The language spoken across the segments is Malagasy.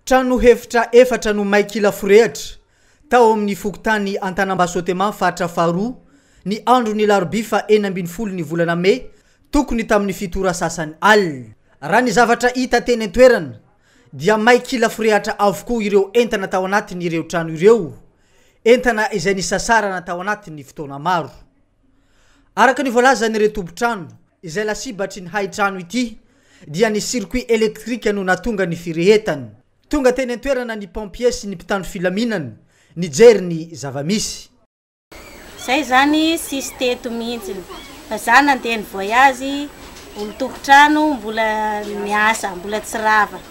Trano hevitra efatra no Maikila forehatra tao amin'ny Fokotany Antanambasoteman fatra faharoa ny andro ny Larobia fa 12 ny volana May tokony tamin'ny fitora sasany alina. Raha ny zavatra hita teny an-toerana dia Maikila forehatra avokoa ireo entana tao anatiny ireo trano ireo, entana izay nisasarana tao anatiny fotoana maro. Araka ny voalazany ireo tompo-trano izay lasibatry ny hai-trano ity dia ny circuit électrique no natonga ny firehetany. Tonga teny an-toerana ny pompier sy ny mpitandro filaminana nijery ny zavamisy. Zay zany sisy teto mihitsy. Fa za nandeha ny voyage, olo tompo-trano mbola miasa, mbola tsy rava.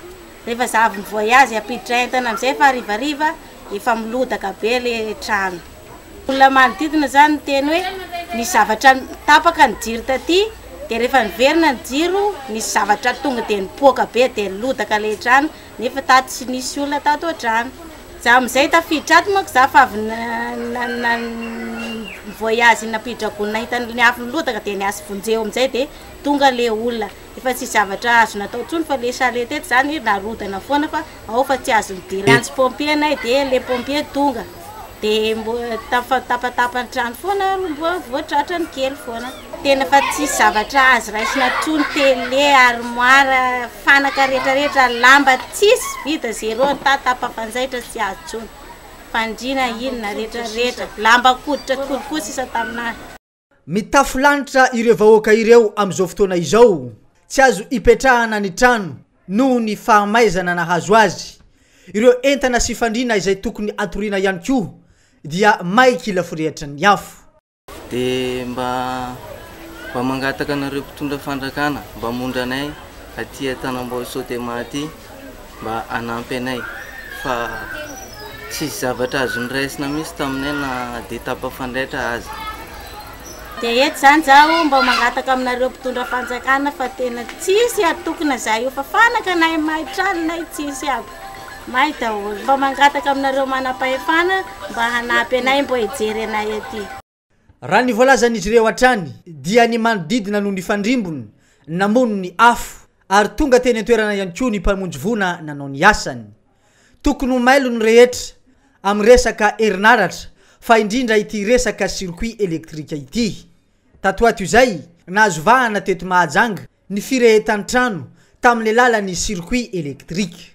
Rehefa za avy ny voyage apiditra entana amizay fa harivariva efa milodaka be le trano. Olona manodidina zany teny hoe nisy zavatra tapaka ny jiro taty, de rehefa niverina ny jiro nisy zavatra tonga de nipoaka be de nilodaka le trano, nefa tato tsy nisy olona tato an-trano. Za amizay tafiditra ato moa za fa avy voyage napiditra gony nahita ny afo nilodaka de niasy vonjeo amizay de tonga le olona. Efa tsy zavatra azo natao tsony fa le salety eto zany narodana foana fa ao fa tsy azo midira. Antsy pompier nay de le pompier tonga de tapatapany trano foana voatratra ny kely foana. Tena fa tsy zavatra azo raisina tsony, tele, armoire, fanaka rehetrarehetra, lamba tsisy, vita zero tapa fanjaitra tsy azo tsony. Fandrina inona rehetrarehetra, lamba koditra kokoa sisa taminahy. Mitafo lanitra ireo vahoaka ireo amizao fotoana izao, tsy azo ipetrahana ny trano noho ny fahamaizana nahazo azy. Ireo entana sy fandrina izay tokony atoriana ihany koa dia Maikila forehatra ny afo. De mba mangataka anareo mpitondra fandrakana mba mondra anay aty Antanambasoteman aty mba anampy anay fa tsisy zavatra azo niraisina mihitsy taminay na de tapa-fandraitra azy. De eto zany zaho mba mangataka aminareo mpitondra fanjakana fa tena tsisy atokona za io fa fanaka nay may trano nay tsisy aby. May daholo mba mangataka aminareo manam-pahefana mba hanampy anay mba hijery anay aty. Raha ny voalazan'izy ireo hatrany dia ny manodidina noho ny fandrimbony namono ny afo ary tonga teny an-toerana ihany koa ny mpamonjy vona nanao ny asany. Tokony ho mailo ny rehetra amin'ny resaka herinaratra fa indrindra ity resaka circuit électrique ity. Tatoato izay nahazo vahana teto Mahajanga ny firehetan'ny trano tamin'ny lalan'ny circuit électrique.